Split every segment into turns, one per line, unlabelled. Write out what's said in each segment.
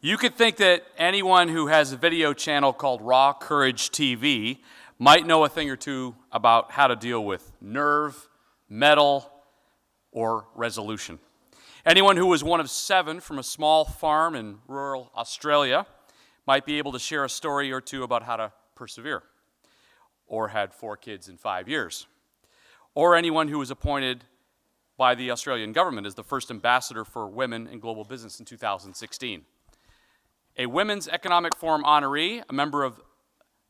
You could think that anyone who has a video channel called Raw Courage TV might know a thing or two about how to deal with nerve, metal, or resolution. Anyone who was one of 7 from a small farm in rural Australia might be able to share a story or two about how to persevere, or had 4 kids in 5 years. Or anyone who was appointed by the Australian government as the first ambassador for women in global business in 2016. A Women's Economic Forum honoree, a member of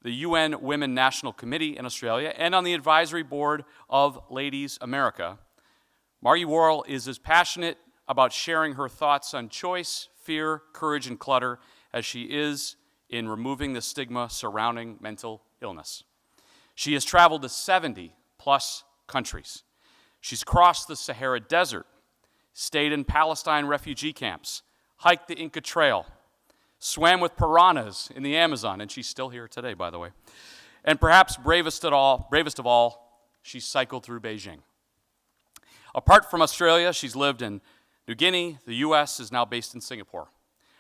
the UN Women National Committee in Australia, and on the advisory board of Ladies America, Margie Warrell is as passionate about sharing her thoughts on choice, fear, courage, and clutter as she is in removing the stigma surrounding mental illness. She has traveled to 70+ countries. She's crossed the Sahara Desert, stayed in Palestine refugee camps, hiked the Inca Trail, swam with piranhas in the Amazon, and she's still here today, by the way. And perhaps bravest of all, she cycled through Beijing. Apart from Australia, she's lived in New Guinea, the US, is now based in Singapore.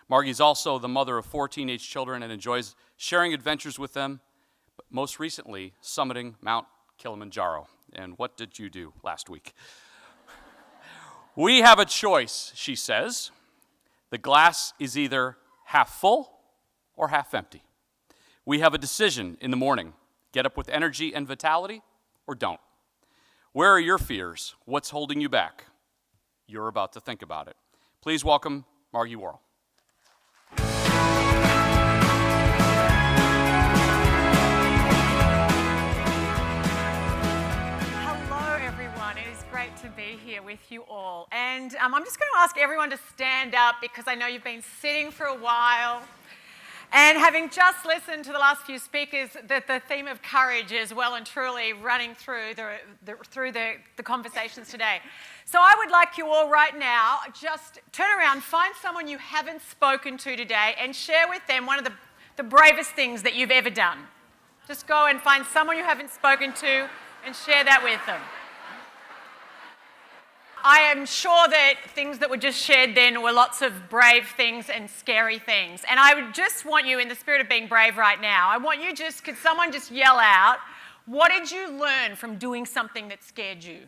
Margie's also the mother of 4 teenage children and enjoys sharing adventures with them, but most recently, summiting Mount Kilimanjaro. And what did you do last week? We have a choice, she says. The glass is either half full or half empty. We have a decision in the morning. Get up with energy and vitality or don't. Where are your fears? What's holding you back? You're about to think about it. Please welcome Margie Warrell.
Hello, everyone. It is great to be here with you all. And I'm just going to ask everyone to stand up because I know you've been sitting for a while. And having just listened to the last few speakers, that the theme of courage is well and truly running through the conversations today. So I would like you all right now, just turn around, find someone you haven't spoken to today and share with them one of the bravest things that you've ever done. Just go and find someone you haven't spoken to and share that with them. I am sure that things that were just shared then were lots of brave things and scary things. And I would just want you, in the spirit of being brave right now, I want you could someone just yell out, what did you learn from doing something that scared you?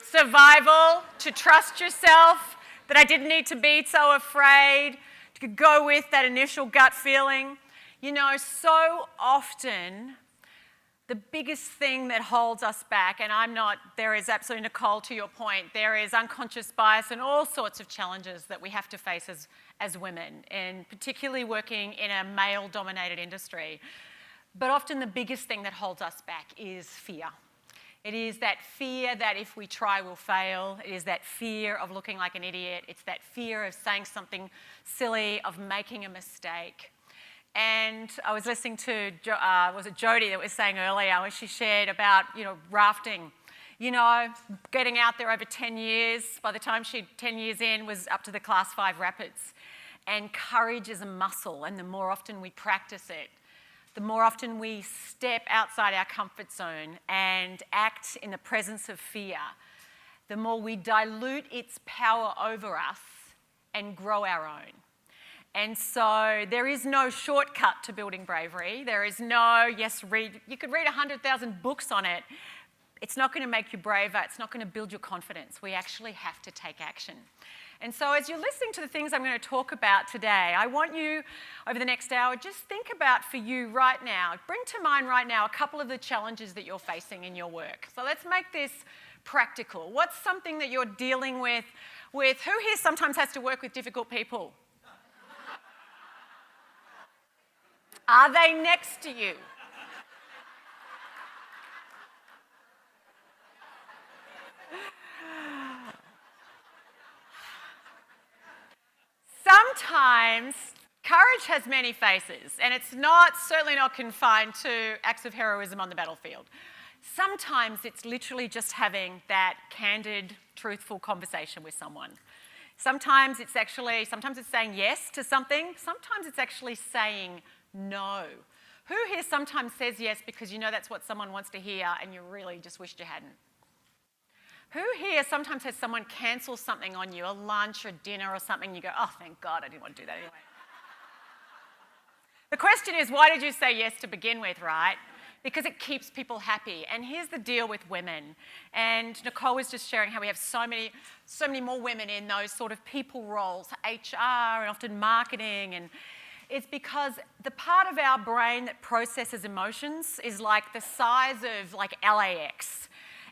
Survival, to trust yourself, that I didn't need to be so afraid, to go with that initial gut feeling. You know, so often the biggest thing that holds us back, and there is absolutely, Nicole, to your point, there is unconscious bias and all sorts of challenges that we have to face as women, and particularly working in a male-dominated industry. But often the biggest thing that holds us back is fear. It is that fear that if we try, we'll fail. It is that fear of looking like an idiot. It's that fear of saying something silly, of making a mistake. And I was listening to, was it Jodie that was saying earlier, where she shared about, rafting. Getting out there over 10 years. By the time 10 years in, was up to the Class 5 rapids. And courage is a muscle, and the more often we practice it, the more often we step outside our comfort zone and act in the presence of fear, the more we dilute its power over us and grow our own. And so there is no shortcut to building bravery. There is no, you could read 100,000 books on it. It's not going to make you braver. It's not going to build your confidence. We actually have to take action. And so as you're listening to the things I'm going to talk about today, I want you, over the next hour, just think about for you right now, bring to mind right now a couple of the challenges that you're facing in your work. So let's make this practical. What's something that you're dealing with? Who here sometimes has to work with difficult people? Are they next to you? Sometimes courage has many faces, and it's certainly not confined to acts of heroism on the battlefield. Sometimes it's literally just having that candid, truthful conversation with someone. Sometimes it's saying yes to something. Sometimes it's actually saying no. Who here sometimes says yes because you know that's what someone wants to hear and you really just wished you hadn't? Who here sometimes has someone cancel something on you, a lunch or dinner or something, you go, oh, thank God, I didn't want to do that anyway. The question is, why did you say yes to begin with, right? Because it keeps people happy. And here's the deal with women. And Nicole was just sharing how we have so many more women in those sort of people roles, HR and often marketing. And it's because the part of our brain that processes emotions is like the size of like LAX.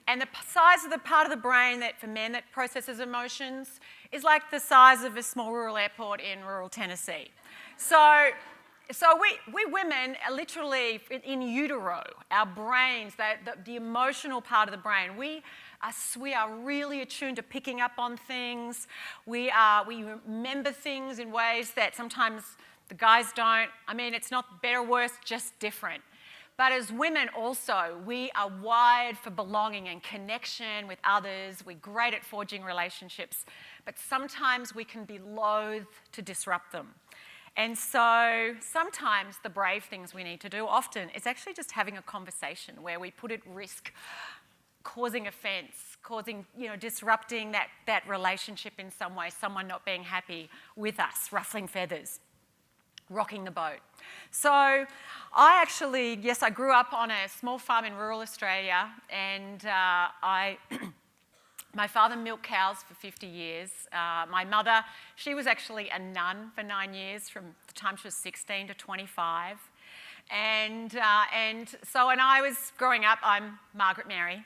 And the size of the part of the brain that for men that processes emotions is like the size of a small rural airport in rural Tennessee. So we women are literally in utero, our brains, the emotional part of the brain. We are really attuned to picking up on things. We remember things in ways that sometimes the guys don't. I mean, it's not better or worse, just different. But as women also, we are wired for belonging and connection with others. We're great at forging relationships, but sometimes we can be loath to disrupt them. And so sometimes the brave things we need to do often is actually just having a conversation where we put at risk causing offence, disrupting that relationship in some way, someone not being happy with us, ruffling feathers, rocking the boat. So I grew up on a small farm in rural Australia, and my father milked cows for 50 years. My mother, she was actually a nun for 9 years, from the time she was 16 to 25. And so when I was growing up, I'm Margaret Mary.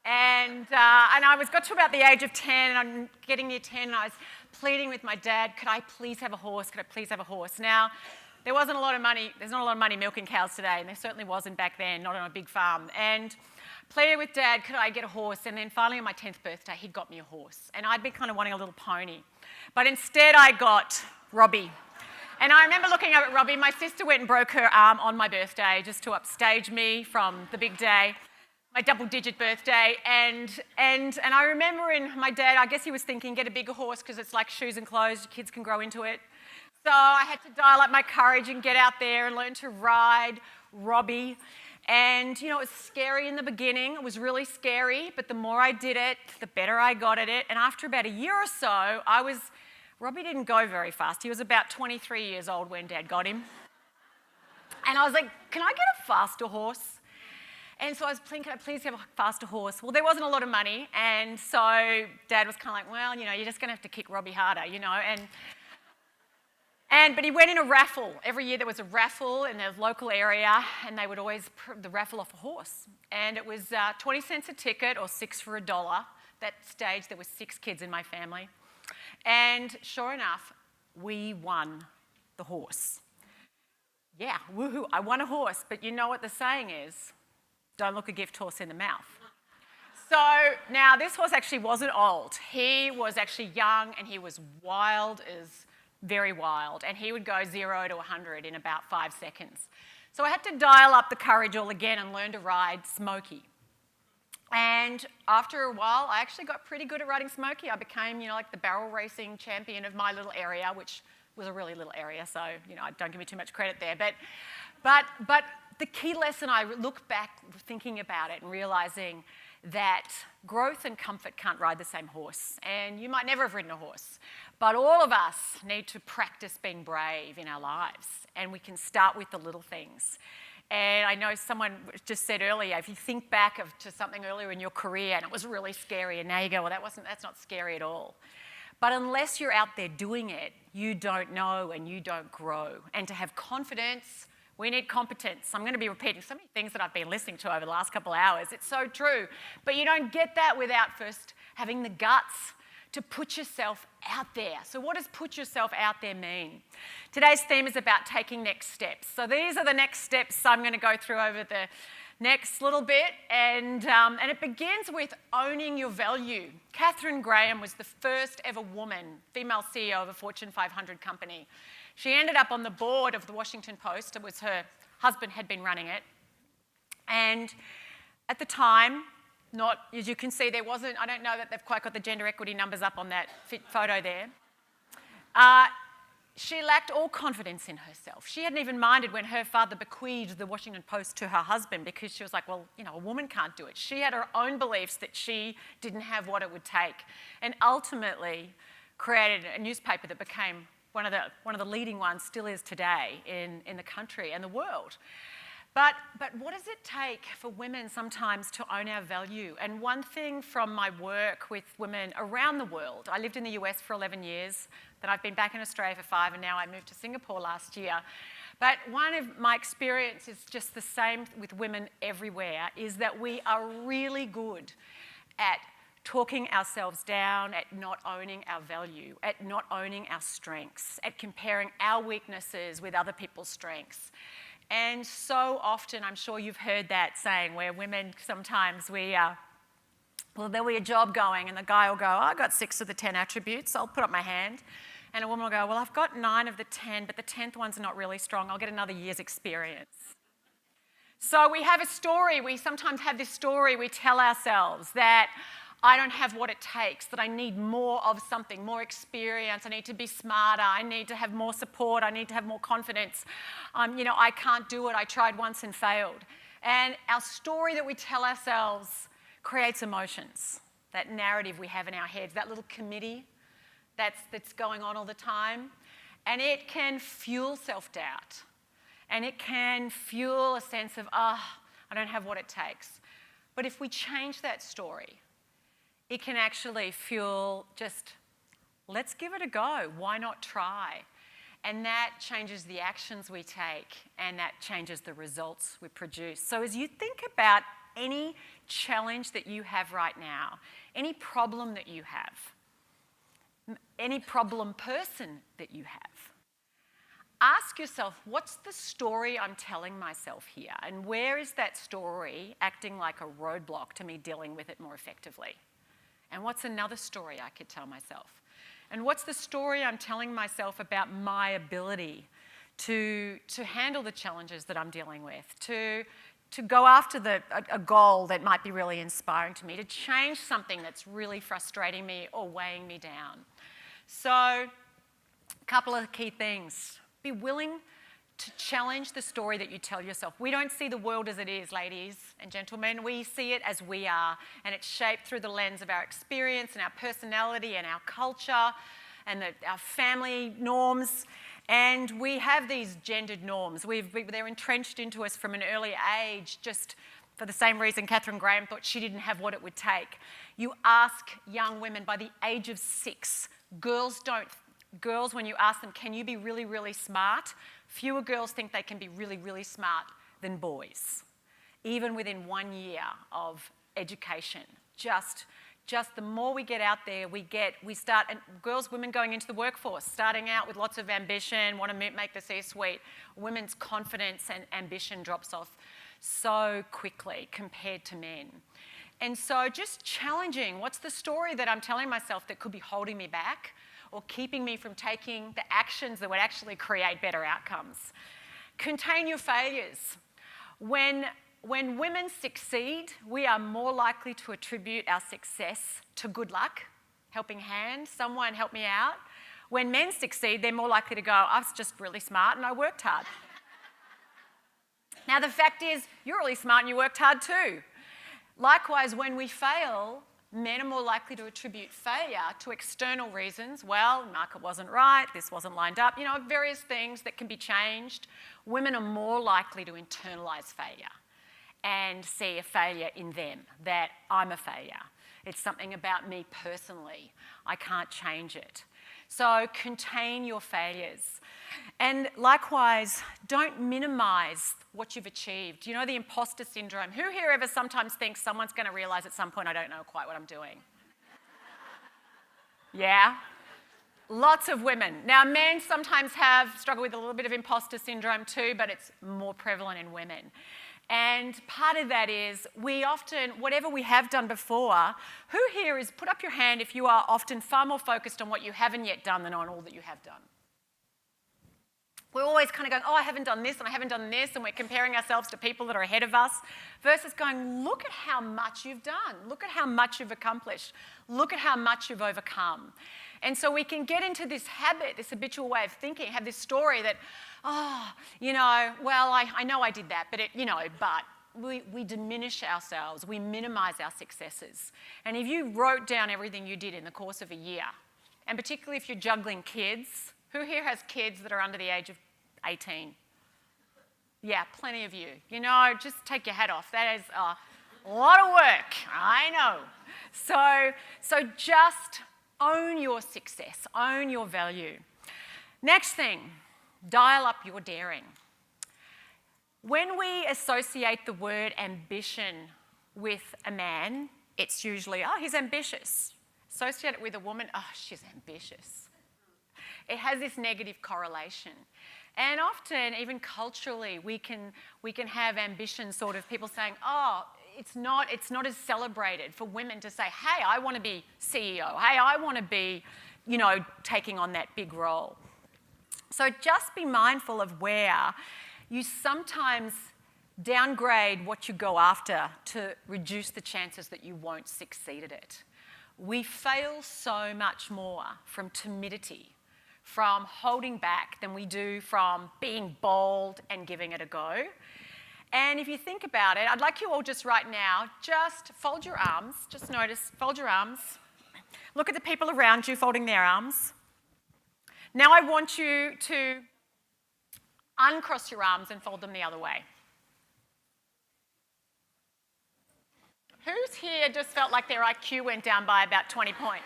And I got to about the age of 10, and I'm getting near 10, and I was pleading with my dad, could I please have a horse? Could I please have a horse? Now, there's not a lot of money milking cows today, and there certainly wasn't back then, not on a big farm. And pleaded with Dad, could I get a horse? And then finally on my 10th birthday, he got me a horse. And I'd been kind of wanting a little pony. But instead I got Robbie. And I remember looking up at Robbie. My sister went and broke her arm on my birthday just to upstage me from the big day, my double-digit birthday. And I remember my dad, I guess he was thinking, get a bigger horse because it's like shoes and clothes, your kids can grow into it. So I had to dial up my courage and get out there and learn to ride Robbie. And, it was scary in the beginning. It was really scary, but the more I did it, the better I got at it. And after about a year or so, Robbie didn't go very fast. He was about 23 years old when Dad got him. And I was like, can I get a faster horse? And so I was thinking, can I please have a faster horse? Well, there wasn't a lot of money. And so Dad was kind of like, well, you're just going to have to kick Robbie harder, But he went in a raffle. Every year there was a raffle in the local area, and they would always the raffle off a horse. And it was 20 cents a ticket or $6 for $1. That stage, there were 6 kids in my family. And sure enough, we won the horse. Yeah, woohoo, I won a horse. But you know what the saying is? Don't look a gift horse in the mouth. So now this horse actually wasn't old. He was actually young, and he was very wild, and he would go 0 to 100 in about 5 seconds. So I had to dial up the courage all again and learn to ride Smokey. And after a while, I actually got pretty good at riding Smokey. I became, like the barrel racing champion of my little area, which was a really little area, so, don't give me too much credit there. But the key lesson, I look back thinking about it and realising that growth and comfort can't ride the same horse. And you might never have ridden a horse. But all of us need to practice being brave in our lives. And we can start with the little things. And I know someone just said earlier, if you think back to something earlier in your career and it was really scary, and now you go, well, that's not scary at all. But unless you're out there doing it, you don't know and you don't grow. And to have confidence, we need competence. I'm going to be repeating so many things that I've been listening to over the last couple of hours. It's so true. But you don't get that without first having the guts to put yourself out there. So what does put yourself out there mean? Today's theme is about taking next steps. So these are the next steps I'm going to go through over the next little bit. And it begins with owning your value. Katharine Graham was the first ever woman, female CEO of a Fortune 500 company. She ended up on the board of the Washington Post. It was her husband had been running it. And at the time, as you can see, there wasn't, I don't know that they've quite got the gender equity numbers up on that photo there. she lacked all confidence in herself. She hadn't even minded when her father bequeathed the Washington Post to her husband because she was like, well, you know, a woman can't do it. She had her own beliefs that she didn't have what it would take, and ultimately created a newspaper that became one of the leading ones, still is today in the country and the world. But what does it take for women sometimes to own our value? And one thing from my work with women around the world, I lived in the US for 11 years, then I've been back in Australia for 5, and now I moved to Singapore last year. But one of my experiences, just the same with women everywhere, is that we are really good at talking ourselves down, at not owning our value, at not owning our strengths, at comparing our weaknesses with other people's strengths. And so often, I'm sure you've heard that saying, where women sometimes well, there'll be a job going and the guy will go, oh, I got 6 of the 10 attributes, I'll put up my hand. And a woman will go, well, I've got 9 of the 10, but the 10th one's not really strong, I'll get another year's experience. So we have a story, we sometimes have this story we tell ourselves that I don't have what it takes, that I need more of something, more experience, I need to be smarter, I need to have more support, I need to have more confidence. You know, I can't do it, I tried once and failed. And our story that we tell ourselves creates emotions, that narrative we have in our heads, that little committee that's going on all the time. And it can fuel self-doubt. And it can fuel a sense of, I don't have what it takes. But if we change that story, it can actually fuel just, let's give it a go. Why not try? And that changes the actions we take, and that changes the results we produce. So as you think about any challenge that you have right now, any problem that you have, any problem person that you have, ask yourself, what's the story I'm telling myself here? And where is that story acting like a roadblock to me dealing with it more effectively? And what's another story I could tell myself? And what's the story I'm telling myself about my ability to handle the challenges that I'm dealing with, to go after a goal that might be really inspiring to me, to change something that's really frustrating me or weighing me down? So, a couple of key things. Be willing to challenge the story that you tell yourself. We don't see the world as it is, ladies and gentlemen. We see it as we are, and it's shaped through the lens of our experience and our personality and our culture and our family norms. And we have these gendered norms. They're entrenched into us from an early age, just for the same reason Katharine Graham thought she didn't have what it would take. You ask young women by the age of 6, girls, when you ask them, can you be really, really smart? Fewer girls think they can be really, really smart than boys, even within 1 year of education. Just the more we get out there, we start, and women going into the workforce, starting out with lots of ambition, want to make the C-suite. Women's confidence and ambition drops off so quickly compared to men. And so just challenging, what's the story that I'm telling myself that could be holding me back or keeping me from taking the actions that would actually create better outcomes? Contain your failures. When women succeed, we are more likely to attribute our success to good luck, helping hand, someone help me out. When men succeed, they're more likely to go, I was just really smart and I worked hard. Now the fact is, you're really smart and you worked hard too. Likewise, when we fail, men are more likely to attribute failure to external reasons. Well, the market wasn't right, this wasn't lined up, various things that can be changed. Women are more likely to internalize failure and see a failure in them, that I'm a failure. It's something about me personally. I can't change it. So contain your failures. And likewise, don't minimize what you've achieved. You know the imposter syndrome? Who here ever sometimes thinks someone's going to realize at some point I don't know quite what I'm doing? Yeah? Lots of women. Now, men sometimes struggle with a little bit of imposter syndrome too, but it's more prevalent in women. And part of that is we often, whatever we have done before, who here is, put up your hand if you are often far more focused on what you haven't yet done than on all that you have done? We're always kind of going, oh, I haven't done this and I haven't done this, and we're comparing ourselves to people that are ahead of us, versus going, look at how much you've done. Look at how much you've accomplished. Look at how much you've overcome. And so we can get into this habit, this habitual way of thinking, have this story that, oh, well, I know I did that, but we diminish ourselves. We minimize our successes. And if you wrote down everything you did in the course of a year, and particularly if you're juggling kids, who here has kids that are under the age of 18? Yeah, plenty of you. Just take your hat off. That is a lot of work, I know. So just own your success, own your value. Next thing, dial up your daring. When we associate the word ambition with a man, it's usually, oh, he's ambitious. Associate it with a woman, oh, she's ambitious. It has this negative correlation. And often, even culturally, we can have ambition, sort of people saying, oh, it's not as celebrated for women to say, hey, I want to be CEO. Hey, I want to be, taking on that big role. So just be mindful of where you sometimes downgrade what you go after to reduce the chances that you won't succeed at it. We fail so much more from timidity, from holding back, than we do from being bold and giving it a go. And if you think about it, I'd like you all just right now, just fold your arms. Just notice, fold your arms. Look at the people around you folding their arms. Now I want you to uncross your arms and fold them the other way. Who's here just felt like their IQ went down by about 20 points?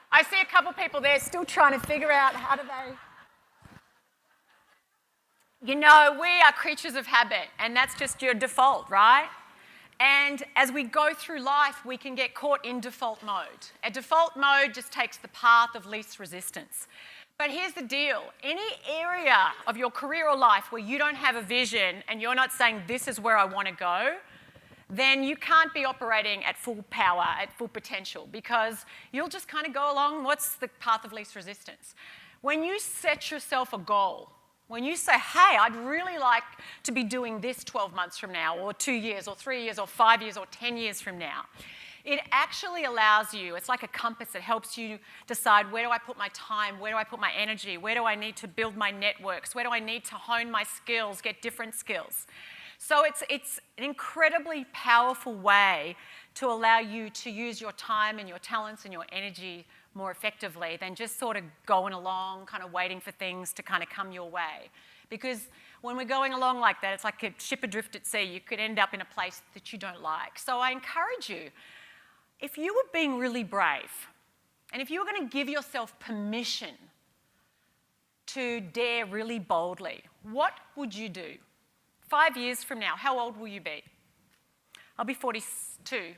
I see a couple people there still trying to figure out how do they... We are creatures of habit, and that's just your default, right? And as we go through life, we can get caught in default mode. A default mode just takes the path of least resistance. But here's the deal. Any area of your career or life where you don't have a vision and you're not saying, this is where I want to go, then you can't be operating at full power, at full potential, because you'll just kind of go along, what's the path of least resistance? When you set yourself a goal, when you say, hey, I'd really like to be doing this 12 months from now, or 2 years, or 3 years, or 5 years, or 10 years from now, it actually allows you, it's like a compass that helps you decide, where do I put my time, where do I put my energy, where do I need to build my networks, where do I need to hone my skills, get different skills. So it's an incredibly powerful way to allow you to use your time and your talents and your energy more effectively than just sort of going along, kind of waiting for things to kind of come your way. Because when we're going along like that, it's like a ship adrift at sea. You could end up in a place that you don't like. So I encourage you, if you were being really brave, and if you were going to give yourself permission to dare really boldly, what would you do? 5 years from now, how old will you be? I'll be 42.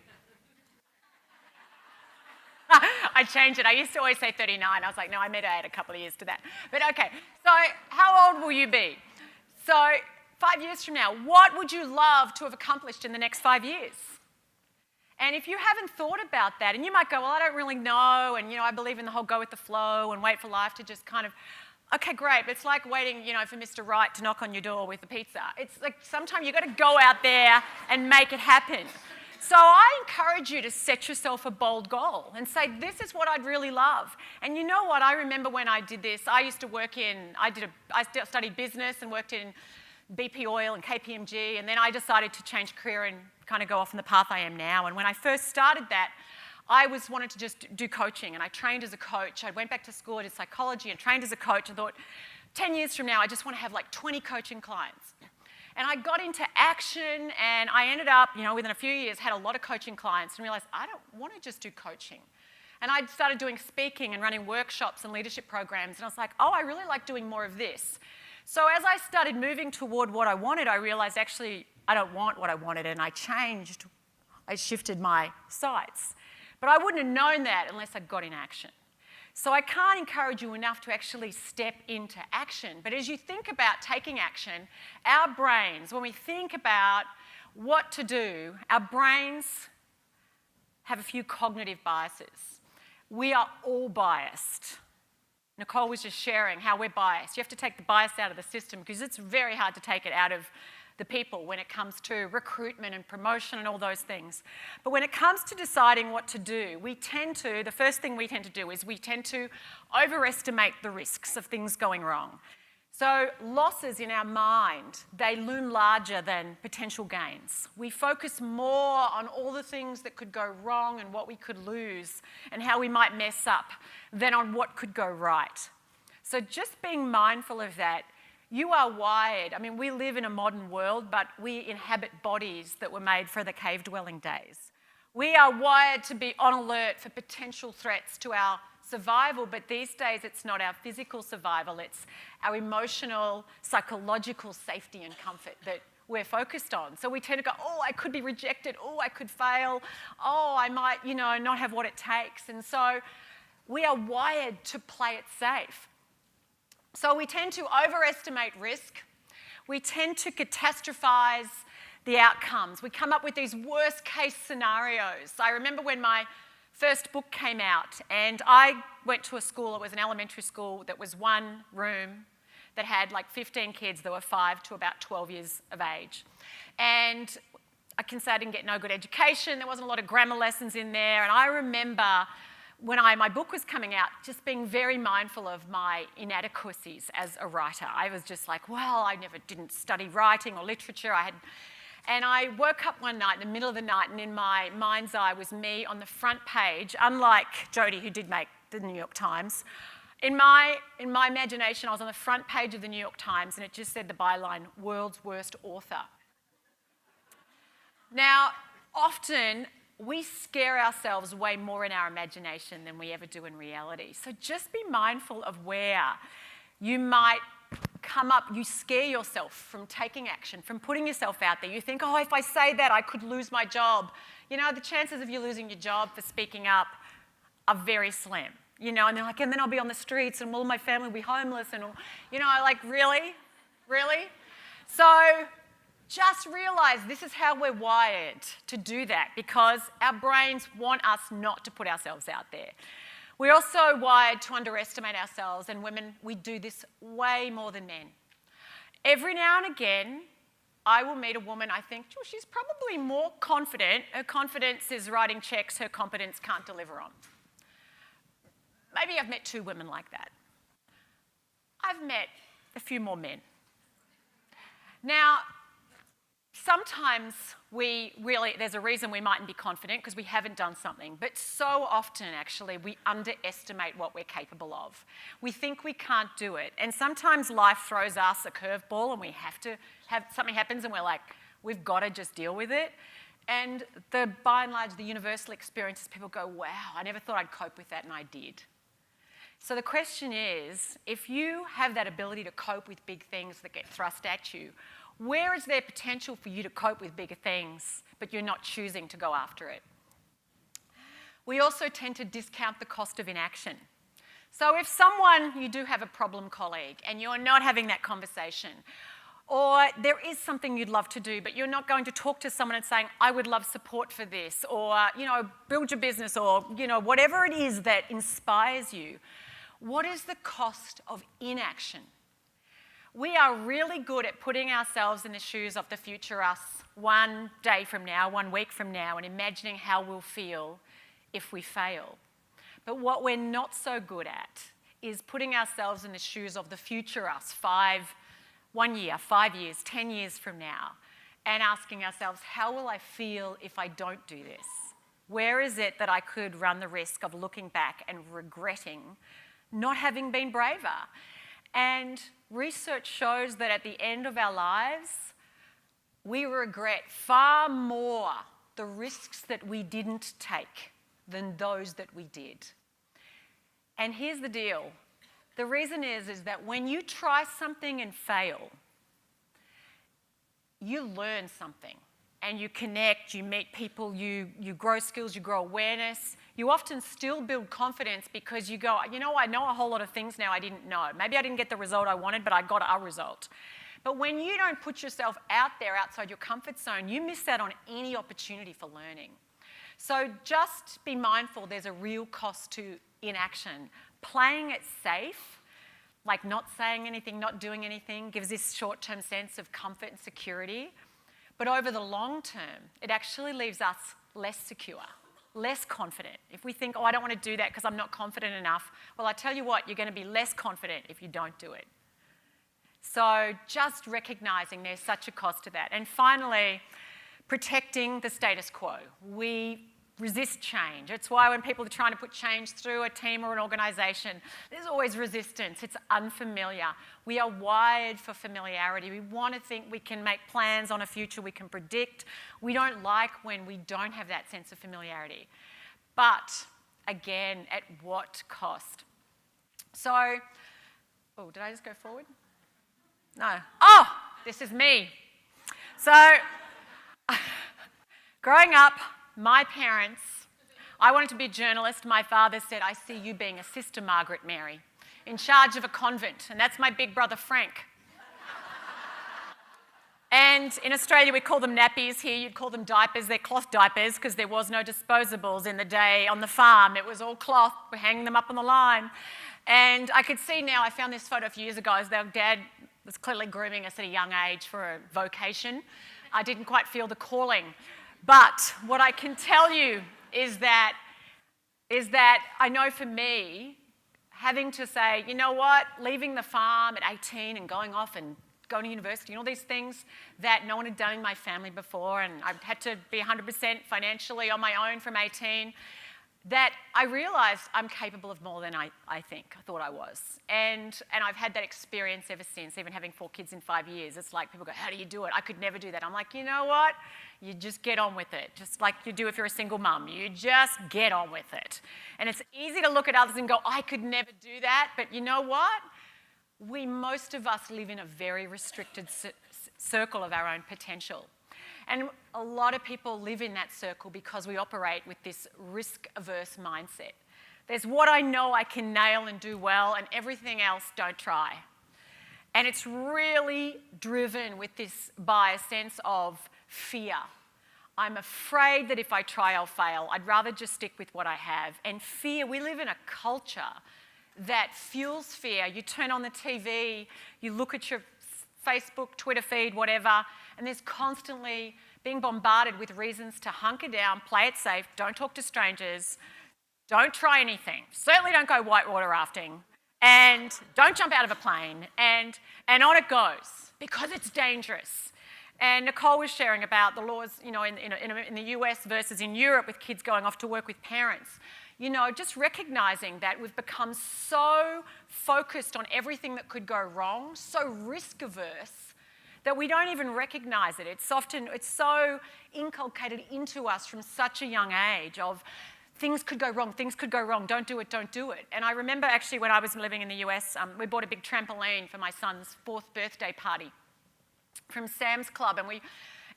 I changed it. I used to always say 39. I was like, no, I meant to add a couple of years to that. But okay, so how old will you be? So 5 years from now, what would you love to have accomplished in the next 5 years? And if you haven't thought about that, and you might go, well, I don't really know, and I believe in the whole go with the flow and wait for life to just kind of, okay, great, but it's like waiting, for Mr. Right to knock on your door with the pizza. It's like sometimes you've got to go out there and make it happen. So I encourage you to set yourself a bold goal and say, this is what I'd really love. And you know what? I remember when I did this, I used to work I studied business and worked in BP Oil and KPMG, and then I decided to change career and kind of go off on the path I am now. And when I first started that, I wanted to just do coaching, and I trained as a coach. I went back to school, I did psychology and trained as a coach. I thought, 10 years from now, I just want to have like 20 coaching clients. And I got into action, and I ended up, within a few years, had a lot of coaching clients and realized I don't want to just do coaching. And I started doing speaking and running workshops and leadership programs, and I was like, oh, I really like doing more of this. So as I started moving toward what I wanted, I realized actually I don't want what I wanted, and I shifted my sights. But I wouldn't have known that unless I got in action. So I can't encourage you enough to actually step into action. But as you think about taking action, our brains, when we think about what to do, our brains have a few cognitive biases. We are all biased. Nicole was just sharing how we're biased. You have to take the bias out of the system because it's very hard to take it out of the people when it comes to recruitment and promotion and all those things. But when it comes to deciding what to do, the first thing we tend to do is we tend to overestimate the risks of things going wrong. So losses in our mind, they loom larger than potential gains. We focus more on all the things that could go wrong and what we could lose and how we might mess up than on what could go right. So just being mindful of that. You are wired. I mean, we live in a modern world, but we inhabit bodies that were made for the cave-dwelling days. We are wired to be on alert for potential threats to our survival, but these days it's not our physical survival, it's our emotional, psychological safety and comfort that we're focused on. So we tend to go, oh, I could be rejected, oh, I could fail, oh, I might, not have what it takes. And so we are wired to play it safe. So we tend to overestimate risk. We tend to catastrophize the outcomes. We come up with these worst case scenarios. I remember when my first book came out and I went to a school, it was an elementary school that was one room that had like 15 kids that were 5 to about 12 years of age. And I can say I didn't get no good education, there wasn't a lot of grammar lessons in there, and I remember when my book was coming out, just being very mindful of my inadequacies as a writer. I was just like, well, I didn't study writing or literature. And I woke up one night in the middle of the night, and in my mind's eye was me on the front page, unlike Jodie, who did make the New York Times. In my imagination, I was on the front page of the New York Times, and it just said the byline, "World's Worst Author." Now, often we scare ourselves way more in our imagination than we ever do in reality. So just be mindful of where you might come up, you scare yourself from taking action, from putting yourself out there. You think, oh, if I say that, I could lose my job. The chances of you losing your job for speaking up are very slim. And they're like, and then I'll be on the streets and all my family will be homeless and, like, really? Really? So just realize this is how we're wired to do that because our brains want us not to put ourselves out there. We're also wired to underestimate ourselves, and women, we do this way more than men. Every now and again, I will meet a woman I think, oh, she's probably more confident. Her confidence is writing checks her competence can't deliver on. Maybe I've met 2 women like that. I've met a few more men. Now, sometimes there's a reason we mightn't be confident because we haven't done something, but so often actually we underestimate what we're capable of. We think we can't do it, and sometimes life throws us a curveball and we have to have something happens and we're like, we've got to just deal with it. And by and large, the universal experience is people go, wow, I never thought I'd cope with that, and I did. So the question is, if you have that ability to cope with big things that get thrust at you, where is there potential for you to cope with bigger things, but you're not choosing to go after it? We also tend to discount the cost of inaction. So if you do have a problem colleague and you're not having that conversation, or there is something you'd love to do, but you're not going to talk to someone and saying, I would love support for this, or build your business, or whatever it is that inspires you, what is the cost of inaction? We are really good at putting ourselves in the shoes of the future us one day from now, 1 week from now, and imagining how we'll feel if we fail. But what we're not so good at is putting ourselves in the shoes of the future us 1 year, 5 years, 10 years from now, and asking ourselves, how will I feel if I don't do this? Where is it that I could run the risk of looking back and regretting not having been braver? And research shows that at the end of our lives, we regret far more the risks that we didn't take than those that we did. And here's the deal. The reason is that when you try something and fail, you learn something. And you connect, you meet people, you grow skills, you grow awareness. You often still build confidence because you go, I know a whole lot of things now I didn't know. Maybe I didn't get the result I wanted, but I got a result. But when you don't put yourself out there outside your comfort zone, you miss out on any opportunity for learning. So just be mindful there's a real cost to inaction, Playing it safe, like not saying anything, not doing anything, gives this short-term sense of comfort and security. But over the long term, it actually leaves us less secure, less confident. If we think, oh, I don't want to do that because I'm not confident enough, well, I tell you what, you're going to be less confident if you don't do it. So just recognizing there's such a cost to that. And finally, protecting the status quo. We resist change. It's why when people are trying to put change through a team or an organization, there's always resistance. It's unfamiliar. We are wired for familiarity. We want to think we can make plans on a future we can predict. We don't like when we don't have that sense of familiarity. But again, at what cost? So, oh, did I just go forward? No. Oh, this is me. So, growing up, my parents, I wanted to be a journalist. My father said, I see you being a Sister Margaret Mary, in charge of a convent, and that's my big brother Frank. And in Australia, we call them nappies. Here, you'd call them diapers. They're cloth diapers because there was no disposables in the day on the farm. It was all cloth. We're hanging them up on the line. And I could see now, I found this photo a few years ago, as their dad was clearly grooming us at a young age for a vocation. I didn't quite feel the calling. But what I can tell you is that I know for me, having to say, you know what, leaving the farm at 18 and going off and going to university and all these things that no one had done in my family before, and I had to be 100% financially on my own from 18, that I realised I'm capable of more than I thought I was. And I've had that experience ever since, even having 4 kids in 5 years. It's like people go, how do you do it? I could never do that. I'm like, you know what? You just get on with it, just like you do if you're a single mum. You just get on with it. And it's easy to look at others and go, I could never do that. But you know what? Most of us live in a very restricted circle of our own potential. And a lot of people live in that circle because we operate with this risk-averse mindset. There's what I know I can nail and do well, and everything else, don't try. And it's really driven by a sense of fear. I'm afraid that if I try, I'll fail. I'd rather just stick with what I have. And fear, we live in a culture that fuels fear. You turn on the TV, you look at your Facebook, Twitter feed, whatever, and there's constantly being bombarded with reasons to hunker down, play it safe, don't talk to strangers, don't try anything, certainly don't go whitewater rafting, and don't jump out of a plane, and on it goes, because it's dangerous. And Nicole was sharing about the laws, you know, in the US versus in Europe with kids going off to work with parents. You know, just recognising that we've become so focused on everything that could go wrong, so risk-averse, that we don't even recognise it. It's so inculcated into us from such a young age of things could go wrong, don't do it, don't do it. And I remember actually when I was living in the US, we bought a big trampoline for my son's 4th birthday party from Sam's Club, and we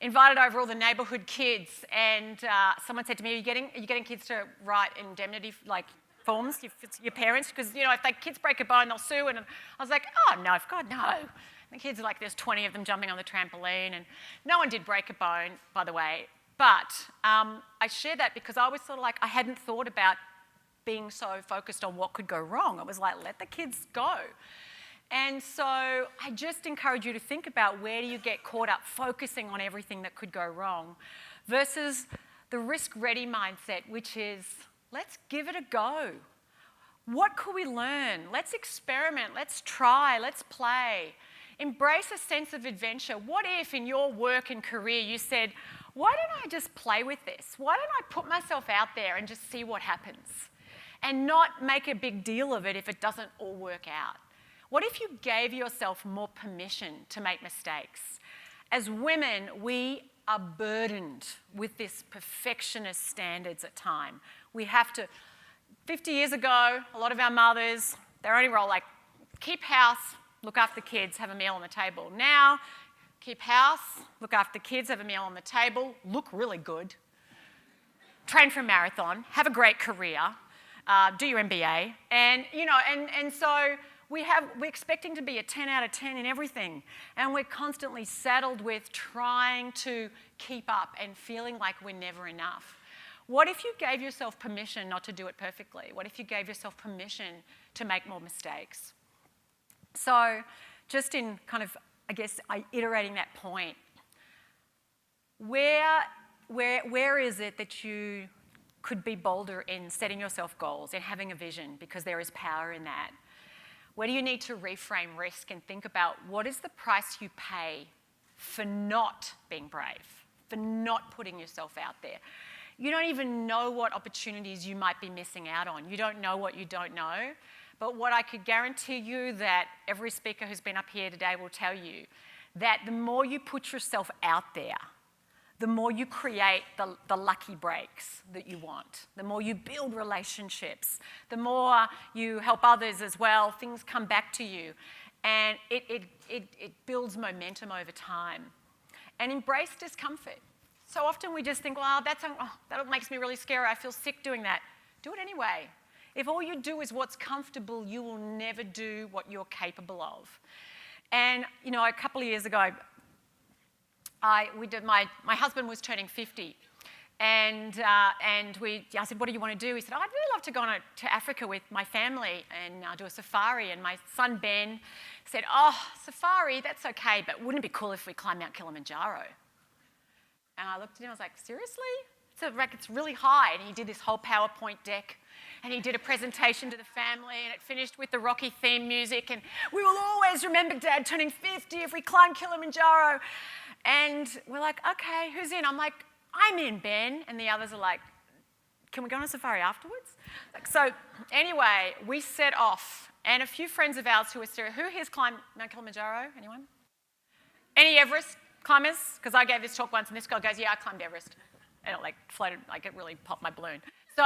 invited over all the neighbourhood kids, and someone said to me, are you getting kids to write indemnity forms, your parents? Because, you know, if kids break a bone, they'll sue. And I was like, oh, no, God, no. And the kids are like, there's 20 of them jumping on the trampoline, and no one did break a bone, by the way. But I share that because I was sort of like, I hadn't thought about being so focused on what could go wrong. I was like, let the kids go. And so I just encourage you to think about, where do you get caught up focusing on everything that could go wrong versus the risk-ready mindset, which is, let's give it a go. What could we learn? Let's experiment, let's try, let's play. Embrace a sense of adventure. What if in your work and career you said, why don't I just play with this? Why don't I put myself out there and just see what happens? And not make a big deal of it if it doesn't all work out. What if you gave yourself more permission to make mistakes? As women, we are burdened with this perfectionist standards at time. We have to, 50 years ago, a lot of our mothers, their only role, like, keep house, look after the kids, have a meal on the table. Now, keep house, look after the kids, have a meal on the table, look really good, train for a marathon, have a great career, do your MBA, and, you know, and so we're expecting to be a 10 out of 10 in everything, and we're constantly saddled with trying to keep up and feeling like we're never enough. What if you gave yourself permission not to do it perfectly? What if you gave yourself permission to make more mistakes? So just in kind of, I guess, iterating that point, where is it that you could be bolder in setting yourself goals and having a vision, because there is power in that? Where do you need to reframe risk and think about what is the price you pay for not being brave, for not putting yourself out there? You don't even know what opportunities you might be missing out on. You don't know what you don't know. But what I could guarantee you that every speaker who's been up here today will tell you, that the more you put yourself out there, the more you create the lucky breaks that you want, the more you build relationships, the more you help others as well, things come back to you. And it builds momentum over time. And embrace discomfort. So often we just think, well, that makes me really scary. I feel sick doing that. Do it anyway. If all you do is what's comfortable, you will never do what you're capable of. And, you know, a couple of years ago, my husband was turning 50. And I said, what do you want to do? He said, I'd really love to go to Africa with my family and do a safari. And my son, Ben, said, oh, safari, that's okay, but wouldn't it be cool if we climbed Mount Kilimanjaro? And I looked at him, I was like, seriously? It's really high. And he did this whole PowerPoint deck. And he did a presentation to the family, and it finished with the Rocky theme music. And we will always remember Dad turning 50 if we climb Kilimanjaro. And we're like, okay, who's in? I'm like, I'm in, Ben. And the others are like, can we go on a safari afterwards? So anyway, we set off. And a few friends of ours who were serious. Who here's climbed Mount Kilimanjaro? Anyone? Any Everest climbers? Because I gave this talk once, and this guy goes, yeah, I climbed Everest. And it floated, it really popped my balloon. So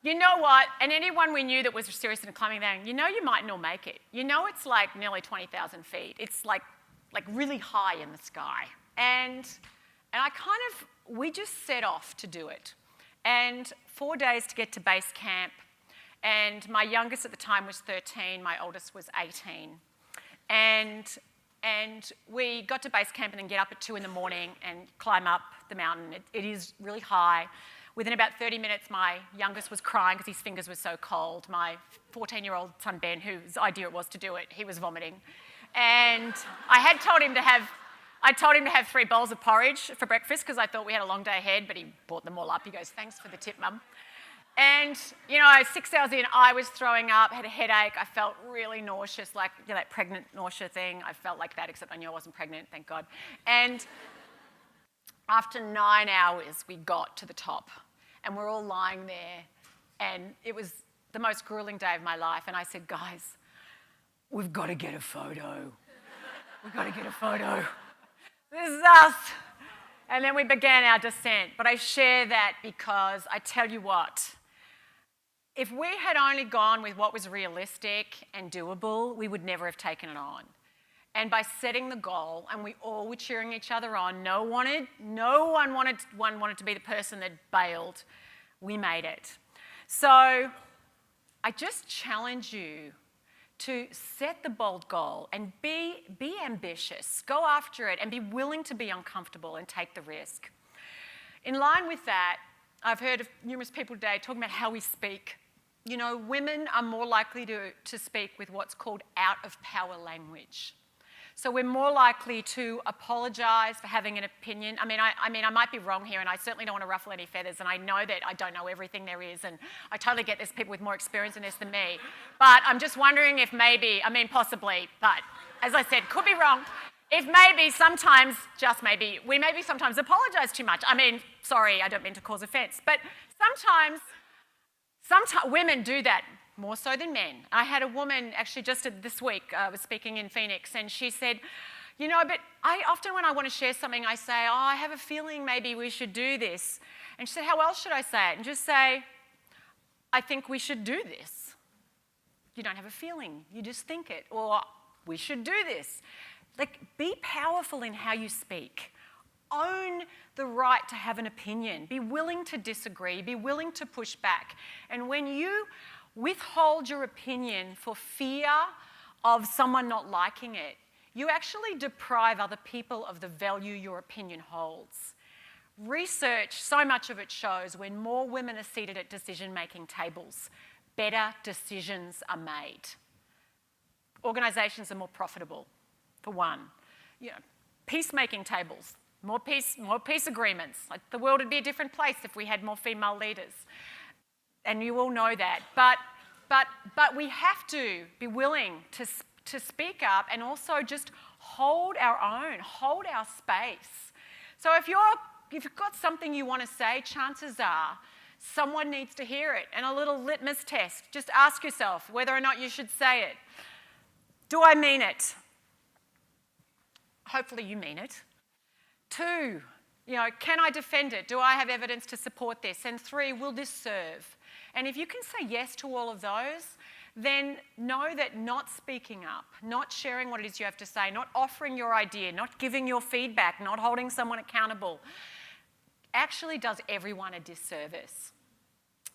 you know what? And anyone we knew that was serious in climbing there, you know you might not make it. You know it's like nearly 20,000 feet. It's like really high in the sky. And we just set off to do it. And 4 days to get to base camp. And my youngest at the time was 13, my oldest was 18. And we got to base camp and then get up at 2 in the morning and climb up the mountain. It is really high. Within about 30 minutes, my youngest was crying because his fingers were so cold. My 14-year-old son, Ben, whose idea it was to do it, he was vomiting. And I told him to have 3 bowls of porridge for breakfast because I thought we had a long day ahead, but he brought them all up. He goes, thanks for the tip, Mum. And, 6 hours in, I was throwing up, had a headache. I felt really nauseous, that pregnant nausea thing. I felt like that, except I knew I wasn't pregnant, thank God. And after 9 hours, we got to the top. And we're all lying there. And it was the most grueling day of my life. And I said, guys, we've got to get a photo. We've got to get a photo. This is us. And then we began our descent. But I share that because I tell you what, if we had only gone with what was realistic and doable, we would never have taken it on. And by setting the goal, and we all were cheering each other on, no one wanted to be the person that bailed. We made it. So I just challenge you to set the bold goal and be ambitious. Go after it and be willing to be uncomfortable and take the risk. In line with that, I've heard of numerous people today talking about how we speak. Women are more likely to speak with what's called out-of-power language. So we're more likely to apologise for having an opinion. I might be wrong here, and I certainly don't want to ruffle any feathers, and I know that I don't know everything there is, and I totally get there's people with more experience in this than me. But I'm just wondering if possibly, but as I said, could be wrong. If maybe sometimes, just maybe, we maybe sometimes apologise too much. Sorry, I don't mean to cause offence, but sometimes women do that. More so than men. I had a woman actually just this week, was speaking in Phoenix, and she said, but I often when I want to share something, I say, I have a feeling maybe we should do this. And she said, how else should I say it? And just say, I think we should do this. You don't have a feeling, you just think it. Or, we should do this. Be powerful in how you speak. Own the right to have an opinion. Be willing to disagree. Be willing to push back. And when you withhold your opinion for fear of someone not liking it, you actually deprive other people of the value your opinion holds. Research, so much of it shows when more women are seated at decision-making tables, better decisions are made. Organisations are more profitable, for one. Peacemaking tables, more peace agreements. Like, the world would be a different place if we had more female leaders. And you all know that. But we have to be willing to speak up and also just hold our own, hold our space. So if you've got something you want to say, chances are someone needs to hear it. And a little litmus test, just ask yourself whether or not you should say it. Do I mean it? Hopefully you mean it. 2, can I defend it? Do I have evidence to support this? And 3, will this serve? And if you can say yes to all of those, then know that not speaking up, not sharing what it is you have to say, not offering your idea, not giving your feedback, not holding someone accountable, actually does everyone a disservice.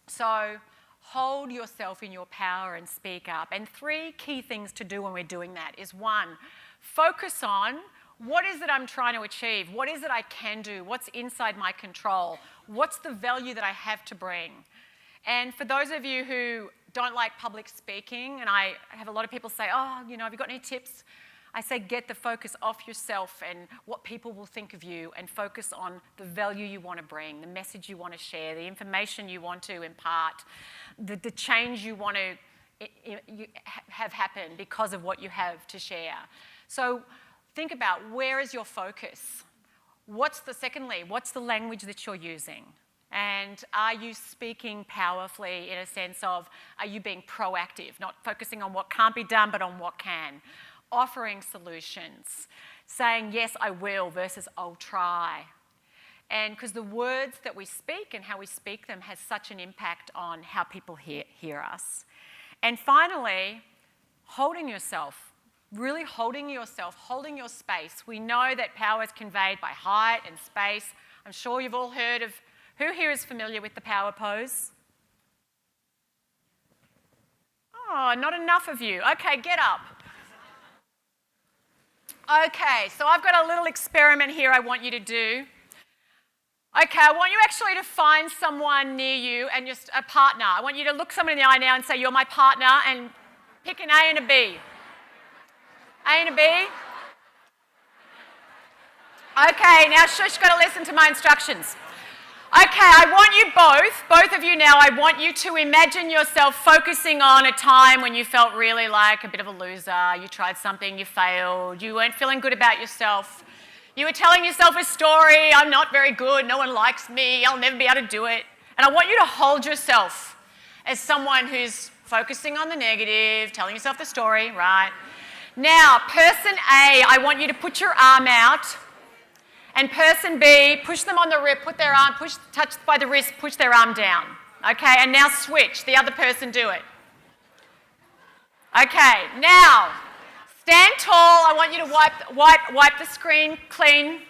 So hold yourself in your power and speak up. And 3 key things to do when we're doing that is 1, focus on what is it I'm trying to achieve? What is it I can do? What's inside my control? What's the value that I have to bring? And for those of you who don't like public speaking, and I have a lot of people say, have you got any tips? I say get the focus off yourself and what people will think of you, and focus on the value you want to bring, the message you want to share, the information you want to impart, the change you want to have happen because of what you have to share. So think about, where is your focus? What's the language that you're using? And are you speaking powerfully in a sense of, are you being proactive, not focusing on what can't be done, but on what can? Offering solutions, saying, yes, I will versus I'll try. And because the words that we speak and how we speak them has such an impact on how people hear us. And finally, holding yourself, really holding yourself, holding your space. We know that power is conveyed by height and space. I'm sure you've all heard of, who here is familiar with the power pose? Oh, not enough of you. Okay, get up. Okay, so I've got a little experiment here I want you to do. Okay, I want you actually to find someone near you and just a partner. I want you to look someone in the eye now and say, you're my partner, and pick an A and a B. A and a B? Okay, now shush, got to listen to my instructions. Okay, I want you both of you now, I want you to imagine yourself focusing on a time when you felt really like a bit of a loser. You tried something, you failed, you weren't feeling good about yourself. You were telling yourself a story, I'm not very good, no one likes me, I'll never be able to do it. And I want you to hold yourself as someone who's focusing on the negative, telling yourself the story, right? Now, person A, I want you to put your arm out. And person B, push them on the rib, put their arm, touch by the wrist, push their arm down. Okay, and now switch, the other person do it. Okay, now, stand tall, I want you to wipe the screen clean.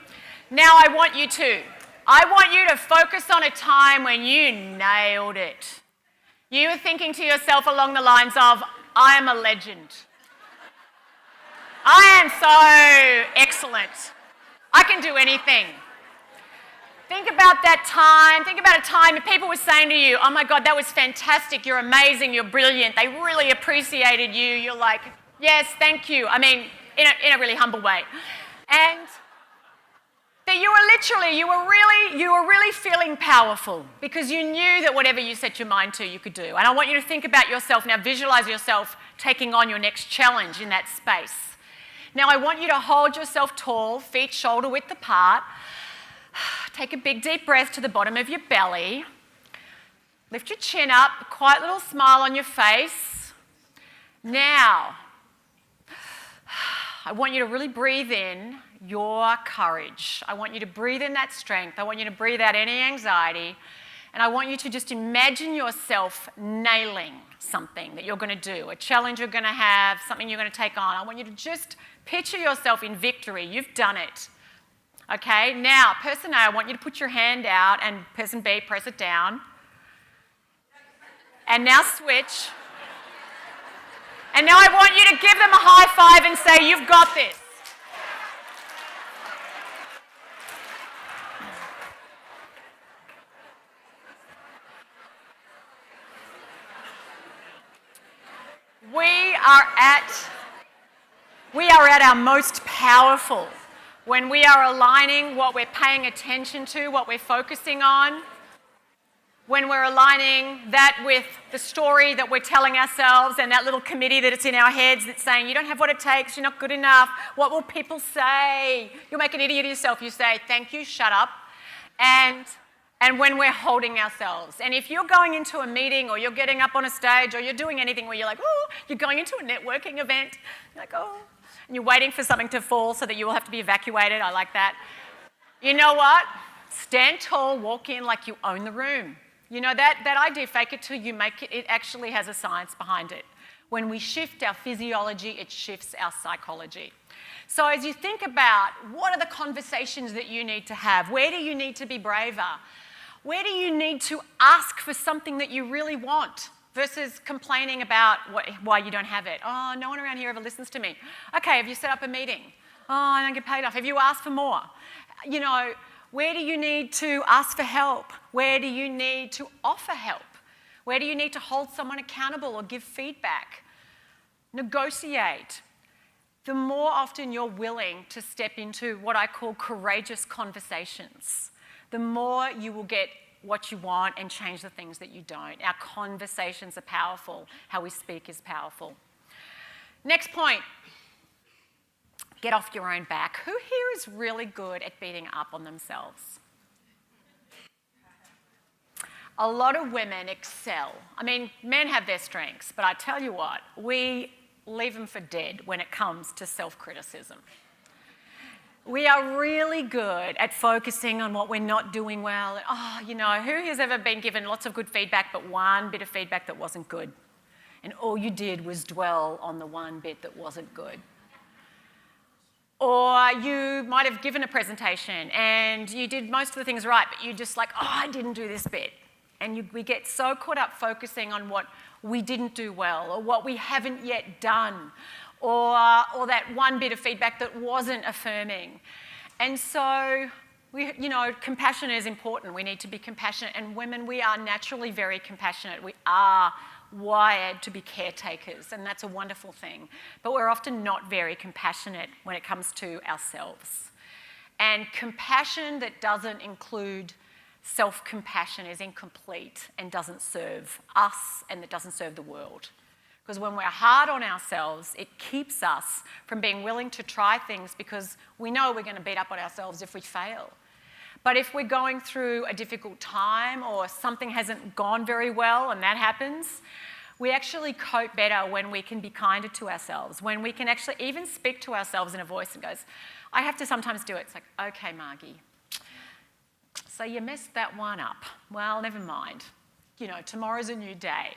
Now I want you to focus on a time when you nailed it. You were thinking to yourself along the lines of, I am a legend. I am so excellent. I can do anything. Think about that time. Think about a time that people were saying to you, oh my God, that was fantastic. You're amazing. You're brilliant. They really appreciated you. You're like, yes, thank you. I mean, in a really humble way. And that you were really feeling powerful because you knew that whatever you set your mind to, you could do. And I want you to think about yourself now. Visualize yourself taking on your next challenge in that space. Now, I want you to hold yourself tall, feet shoulder width apart. Take a big deep breath to the bottom of your belly. Lift your chin up, a quiet little smile on your face. Now, I want you to really breathe in your courage. I want you to breathe in that strength. I want you to breathe out any anxiety. And I want you to just imagine yourself nailing something that you're going to do, a challenge you're going to have, something you're going to take on. I want you to just picture yourself in victory. You've done it. Okay, now, person A, I want you to put your hand out, and person B, press it down. And now switch. And now I want you to give them a high five and say, you've got this. We are at our most powerful when we are aligning what we're paying attention to, what we're focusing on, when we're aligning that with the story that we're telling ourselves and that little committee that it's in our heads that's saying, you don't have what it takes, you're not good enough, what will people say? You'll make an idiot of yourself. You say, thank you, shut up. And when we're holding ourselves. And if you're going into a meeting or you're getting up on a stage or you're doing anything where you're like, oh, you're going into a networking event, you're like, oh, and you're waiting for something to fall so that you will have to be evacuated. I like that. You know what? Stand tall, walk in like you own the room. You know, that idea, fake it till you make it, it actually has a science behind it. When we shift our physiology, it shifts our psychology. So as you think about what are the conversations that you need to have, where do you need to be braver? Where do you need to ask for something that you really want versus complaining about why you don't have it? Oh, no one around here ever listens to me. Okay, have you set up a meeting? Oh, I don't get paid enough. Have you asked for more? You know, where do you need to ask for help? Where do you need to offer help? Where do you need to hold someone accountable or give feedback? Negotiate. The more often you're willing to step into what I call courageous conversations, the more you will get what you want and change the things that you don't. Our conversations are powerful. How we speak is powerful. Next point. Get off your own back. Who here is really good at beating up on themselves? A lot of women excel. I mean, men have their strengths, but I tell you what, we leave them for dead when it comes to self-criticism. We are really good at focusing on what we're not doing well. And, oh, you know, who has ever been given lots of good feedback, but one bit of feedback that wasn't good? And all you did was dwell on the one bit that wasn't good. Or you might have given a presentation and you did most of the things right, but you're just like, oh, I didn't do this bit. And we get so caught up focusing on what we didn't do well or what we haven't yet done or that one bit of feedback that wasn't affirming. And so, compassion is important. We need to be compassionate. And women, we are naturally very compassionate. We are wired to be caretakers, and that's a wonderful thing. But we're often not very compassionate when it comes to ourselves. And compassion that doesn't include self-compassion is incomplete and doesn't serve us and that doesn't serve the world. Because when we're hard on ourselves, it keeps us from being willing to try things because we know we're going to beat up on ourselves if we fail. But if we're going through a difficult time or something hasn't gone very well and that happens, we actually cope better when we can be kinder to ourselves, when we can actually even speak to ourselves in a voice that goes, I have to sometimes do it. It's like, okay, Margie, so you messed that one up. Well, never mind. You know, tomorrow's a new day.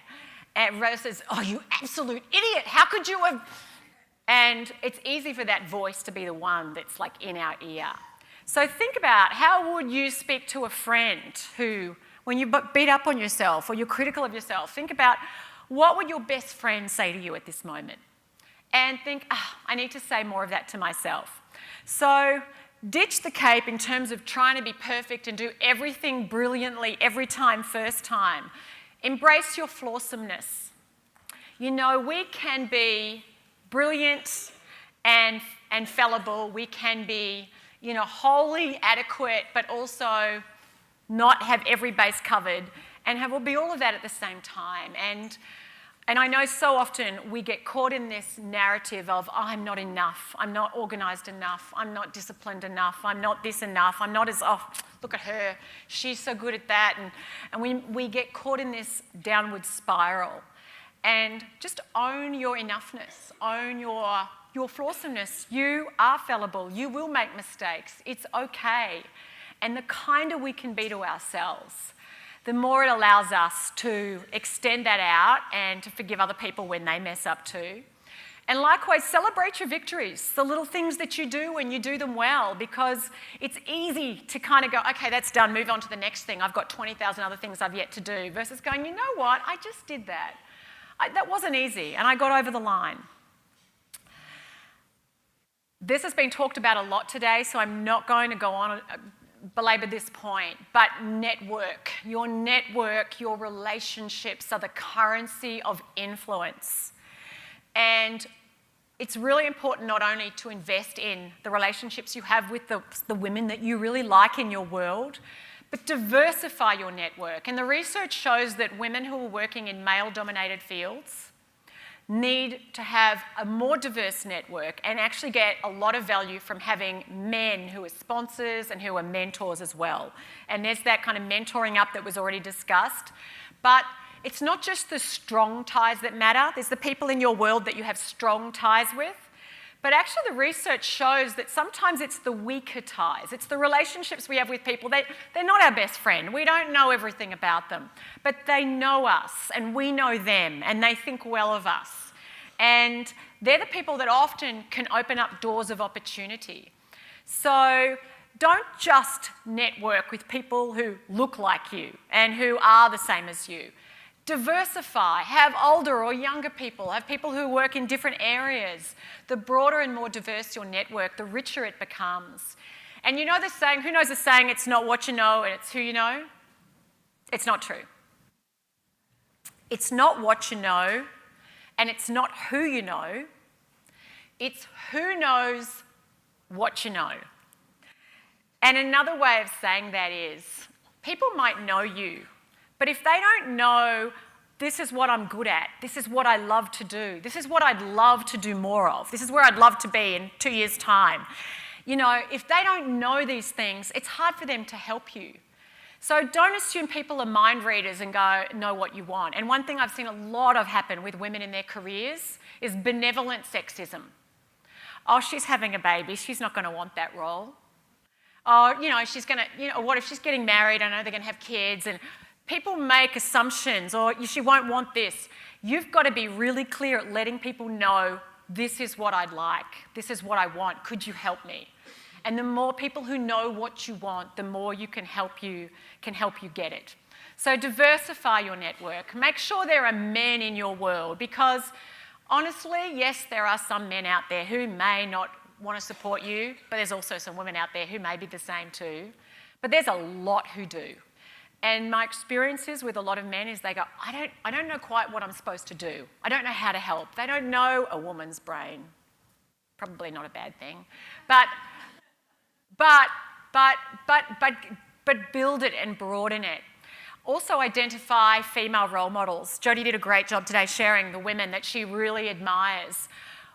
And versus, oh, you absolute idiot, how could you have? And it's easy for that voice to be the one that's like in our ear. So think about how would you speak to a friend who, when you beat up on yourself or you're critical of yourself, think about what would your best friend say to you at this moment? And think, I need to say more of that to myself. So ditch the cape in terms of trying to be perfect and do everything brilliantly every time, first time. Embrace your flawsomeness. You know, we can be brilliant and fallible. We can be, you know, wholly adequate, but also not have every base covered and will be all of that at the same time. And I know so often we get caught in this narrative of, oh, I'm not enough, I'm not organised enough, I'm not disciplined enough, I'm not this enough, I'm not as, oh, look at her, she's so good at that. And we get caught in this downward spiral. And just own your enoughness, own your flawsomeness. You are fallible, you will make mistakes, it's okay. And the kinder we can be to ourselves, the more it allows us to extend that out and to forgive other people when they mess up too. And likewise, celebrate your victories, the little things that you do when you do them well, because it's easy to kind of go, okay, that's done, move on to the next thing. I've got 20,000 other things I've yet to do, versus going, you know what, I just did that. That wasn't easy, and I got over the line. This has been talked about a lot today, so I'm not going to go on belabor this point, but network, your relationships are the currency of influence. And it's really important not only to invest in the relationships you have with the women that you really like in your world, but diversify your network. And the research shows that women who are working in male-dominated fields need to have a more diverse network and actually get a lot of value from having men who are sponsors and who are mentors as well. And there's that kind of mentoring up that was already discussed. But it's not just the strong ties that matter. There's the people in your world that you have strong ties with. But actually the research shows that sometimes it's the weaker ties. It's the relationships we have with people. They're not our best friend. We don't know everything about them. But they know us and we know them and they think well of us. And they're the people that often can open up doors of opportunity. So don't just network with people who look like you and who are the same as you. Diversify, have older or younger people, have people who work in different areas. The broader and more diverse your network, the richer it becomes. And you know the saying, who knows the saying, it's not what you know and it's who you know? It's not true. It's not what you know and it's not who you know. It's who knows what you know. And another way of saying that is, people might know you, but if they don't know, this is what I'm good at, this is what I love to do, this is what I'd love to do more of, this is where I'd love to be in 2 years' time. You know, if they don't know these things, it's hard for them to help you. So don't assume people are mind readers and know what you want. And one thing I've seen a lot of happen with women in their careers is benevolent sexism. Oh, she's having a baby, she's not going to want that role. Oh, you know, she's going to, you know, what if she's getting married? I know they're going to have kids. And people make assumptions, or she won't want this. You've got to be really clear at letting people know, this is what I'd like, this is what I want, could you help me? And the more people who know what you want, the more you can help you get it. So diversify your network. Make sure there are men in your world, because honestly, yes, there are some men out there who may not want to support you, but there's also some women out there who may be the same too. But there's a lot who do. And my experiences with a lot of men is they go, I don't know quite what I'm supposed to do. I don't know how to help. They don't know a woman's brain. Probably not a bad thing. But build it and broaden it. Also identify female role models. Jodie did a great job today sharing the women that she really admires.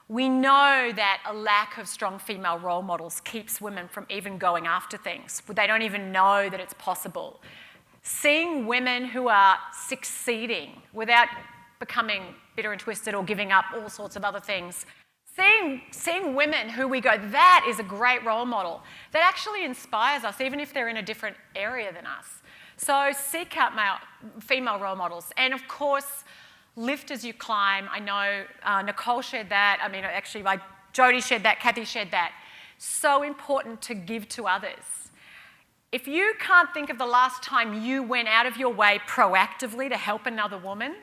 We know that a lack of strong female role models keeps women from even going after things. They don't even know that it's possible. Seeing women who are succeeding without becoming bitter and twisted or giving up all sorts of other things. Seeing women who we go, that is a great role model. That actually inspires us, even if they're in a different area than us. So seek out female role models. And of course, lift as you climb. I know Nicole shared that. I mean, actually, Jodie shared that, Kathy shared that. So important to give to others. If you can't think of the last time you went out of your way proactively to help another woman,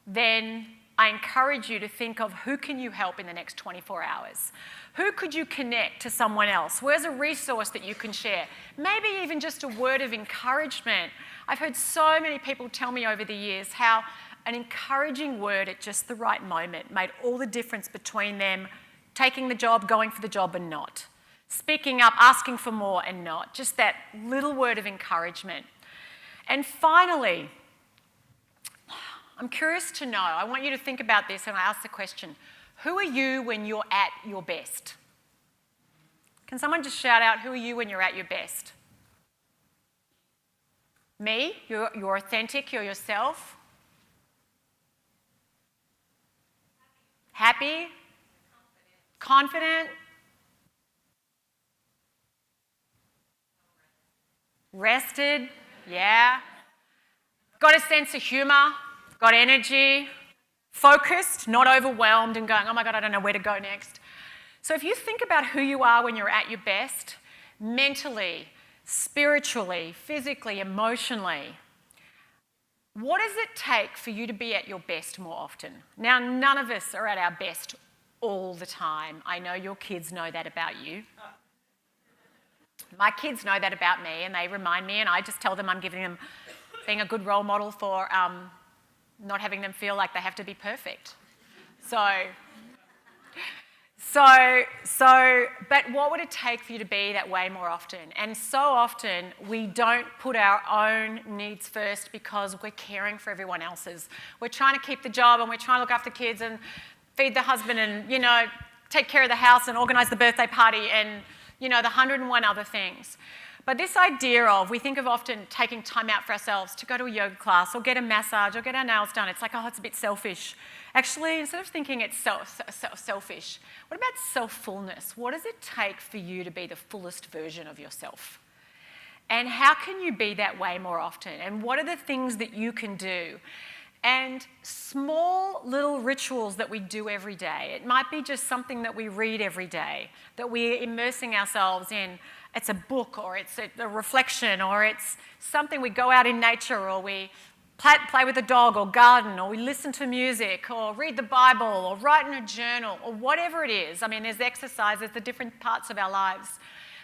then I encourage you to think of who can you help in the next 24 hours? Who could you connect to someone else? Where's a resource that you can share? Maybe even just a word of encouragement. I've heard so many people tell me over the years how an encouraging word at just the right moment made all the difference between them taking the job, going for the job and not. Speaking up, asking for more and not. Just that little word of encouragement. And finally, I'm curious to know, I want you to think about this and I ask the question, who are you when you're at your best? Can someone just shout out, who are you when you're at your best? Me? You're authentic, you're yourself? Happy? Confident? Rested? Yeah. Got a sense of humour? Got energy? Focused, not overwhelmed and going, oh my God, I don't know where to go next. So if you think about who you are when you're at your best, mentally, spiritually, physically, emotionally, what does it take for you to be at your best more often? Now, none of us are at our best all the time. I know your kids know that about you. My kids know that about me and they remind me, and I just tell them I'm being a good role model for not having them feel like they have to be perfect. But what would it take for you to be that way more often? And so often we don't put our own needs first because we're caring for everyone else's. We're trying to keep the job and we're trying to look after the kids and feed the husband and, take care of the house and organise the birthday party and, the 101 other things. But this idea of, we think of often taking time out for ourselves to go to a yoga class or get a massage or get our nails done. It's like, oh, it's a bit selfish. Actually, instead of thinking it's selfish, what about self-fullness? What does it take for you to be the fullest version of yourself? And how can you be that way more often? And what are the things that you can do? And small little rituals that we do every day. It might be just something that we read every day, that we're immersing ourselves in. It's a book, or it's a reflection, or it's something we go out in nature, or we play with a dog, or garden, or we listen to music, or read the Bible, or write in a journal, or whatever it is. I mean, there's exercises, the different parts of our lives.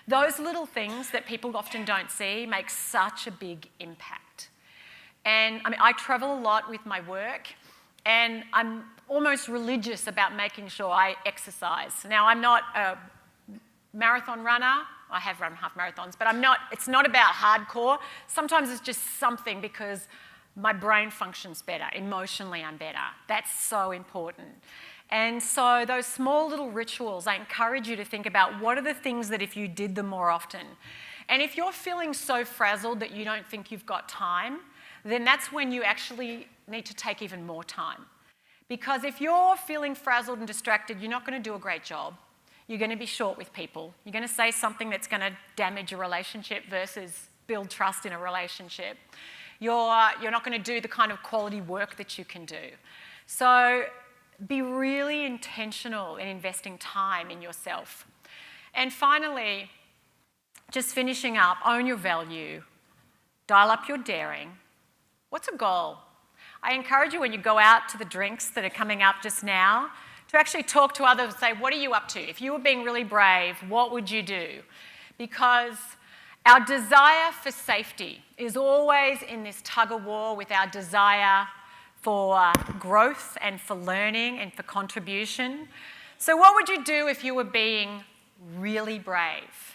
Those little things that people often don't see make such a big impact. And I travel a lot with my work, and I'm almost religious about making sure I exercise. Now, I'm not a marathon runner. I have run half marathons, but it's not about hardcore. Sometimes it's just something because my brain functions better. Emotionally, I'm better. That's so important. And so those small little rituals, I encourage you to think about what are the things that if you did them more often. And if you're feeling so frazzled that you don't think you've got time, then that's when you actually need to take even more time. Because if you're feeling frazzled and distracted, you're not going to do a great job. You're going to be short with people. You're going to say something that's going to damage a relationship versus build trust in a relationship. You're not going to do the kind of quality work that you can do. So be really intentional in investing time in yourself. And finally, just finishing up, own your value, dial up your daring. What's a goal? I encourage you when you go out to the drinks that are coming up just now to actually talk to others and say, what are you up to? If you were being really brave, what would you do? Because our desire for safety is always in this tug-of-war with our desire for growth and for learning and for contribution. So what would you do if you were being really brave?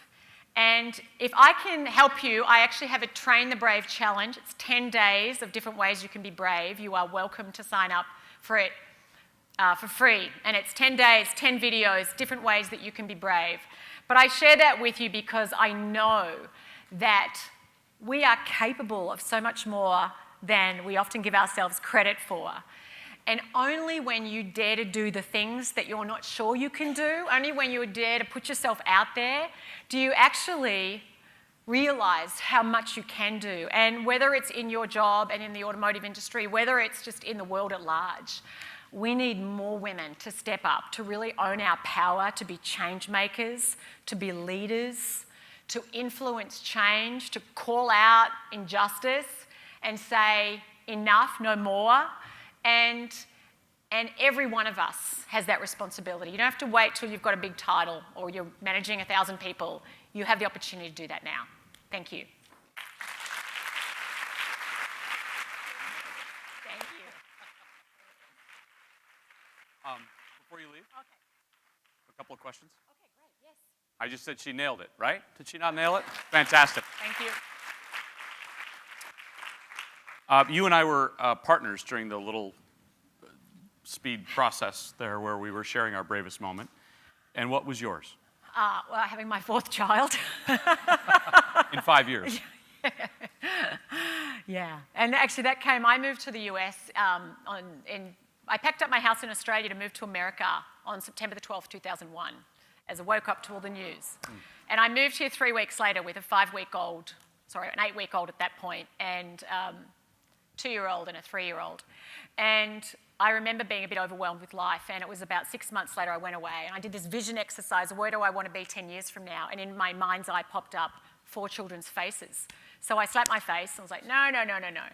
And if I can help you, I actually have a Train the Brave challenge. It's 10 days of different ways you can be brave. You are welcome to sign up for it for free. And it's 10 days, 10 videos, different ways that you can be brave. But I share that with you because I know that we are capable of so much more than we often give ourselves credit for. And only when you dare to do the things that you're not sure you can do, only when you dare to put yourself out there, do you actually realise how much you can do. And whether it's in your job and in the automotive industry, whether it's just in the world at large, we need more women to step up, to really own our power, to be change makers, to be leaders, to influence change, to call out injustice and say, enough, no more. And every one of us has that responsibility. You don't have to wait till you've got a big title or you're managing 1,000 people. You have the opportunity to do that now. Thank you. Thank you.
Before you leave,
Okay.
a couple of questions.
Okay, great. Yes.
I just said she nailed it, right? Did she not nail it? Fantastic.
Thank you.
You and I were partners during the little speed process there where we were sharing our bravest moment. And what was yours?
Well, having my 4th child.
In 5 years.
Yeah. And actually I moved to the US I packed up my house in Australia to move to America on September the 12th, 2001, as I woke up to all the news. And I moved here 3 weeks later with an 8-week-old at that point, and 2-year-old and a 3-year-old. And I remember being a bit overwhelmed with life, and it was about 6 months later I went away, and I did this vision exercise, where do I want to be 10 years from now? And in my mind's eye popped up 4 children's faces. So I slapped my face and was like, no, no, no, no, no.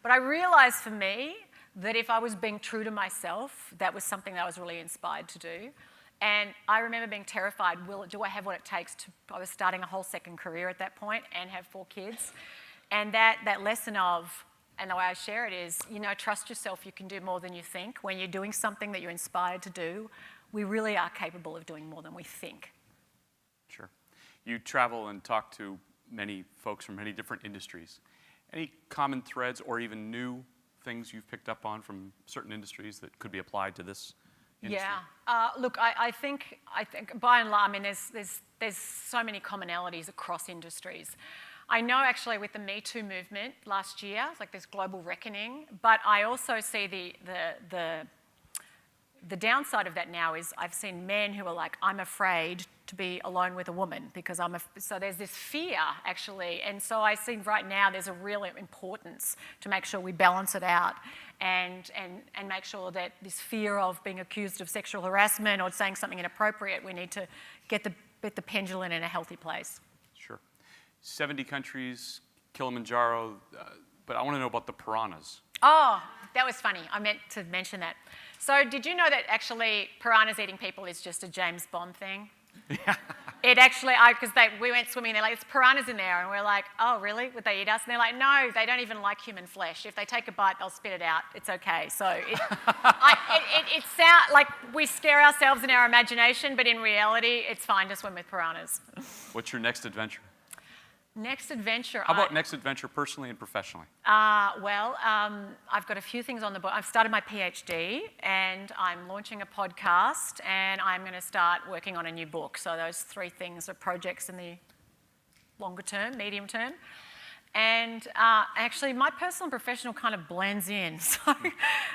But I realised for me that if I was being true to myself, that was something that I was really inspired to do. And I remember being terrified, do I have what it takes to, I was starting a whole second career at that point and have 4 kids. And that lesson of And the way I share it is, trust yourself. You can do more than you think. When you're doing something that you're inspired to do, we really are capable of doing more than we think.
Sure. You travel and talk to many folks from many different industries. Any common threads or even new things you've picked up on from certain industries that could be applied to this industry?
Yeah. Look, I think by and large, there's so many commonalities across industries. I know actually with the Me Too movement last year, it's like this global reckoning, but I also see the downside of that now is I've seen men who are like, I'm afraid to be alone with a woman because so there's this fear actually. And so I see right now there's a real importance to make sure we balance it out and make sure that this fear of being accused of sexual harassment or saying something inappropriate, we need to get the pendulum in a healthy place.
Sure. 70 countries, Kilimanjaro, but I want to know about the piranhas.
Oh, that was funny. I meant to mention that. So did you know that actually piranhas eating people is just a James Bond thing?
Yeah.
It actually, because we went swimming, they're like, it's piranhas in there. And we're like, oh, really? Would they eat us? And they're like, no, they don't even like human flesh. If they take a bite, they'll spit it out. It's okay. So it sounds like we scare ourselves in our imagination, but in reality, it's fine to swim with piranhas.
What's your next adventure?
Next adventure.
How about next adventure personally and professionally?
I've got a few things on the book. I've started my PhD and I'm launching a podcast and I'm going to start working on a new book. So those three things are projects in the longer term, medium term. And actually, my personal and professional kind of blends in. So,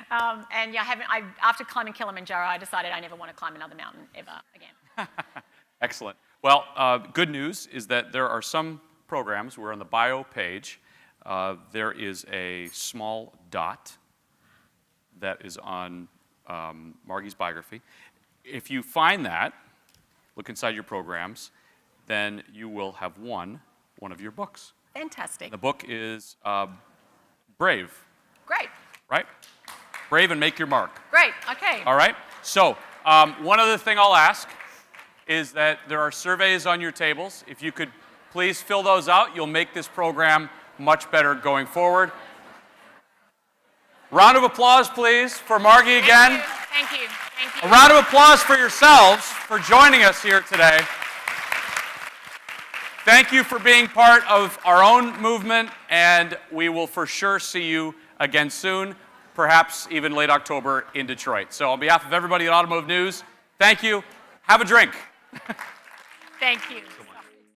after climbing Kilimanjaro, I decided I never want to climb another mountain ever again.
Excellent. Well, good news is that there are some programs. We're on the bio page. There is a small dot that is on Margie's biography. If you find that, look inside your programs, then you will have won one of your books.
Fantastic.
The book is Brave.
Great.
Right? Brave and Make Your Mark.
Great. Okay.
All right? So, one other thing I'll ask is that there are surveys on your tables. If you could please fill those out, you'll make this program much better going forward. Round of applause, please, for Margie again.
Thank you. Thank you.
A round of applause for yourselves for joining us here today. Thank you for being part of our own movement, and we will for sure see you again soon, perhaps even late October in Detroit. So on behalf of everybody at Automotive News, thank you. Have a drink.
Thank you.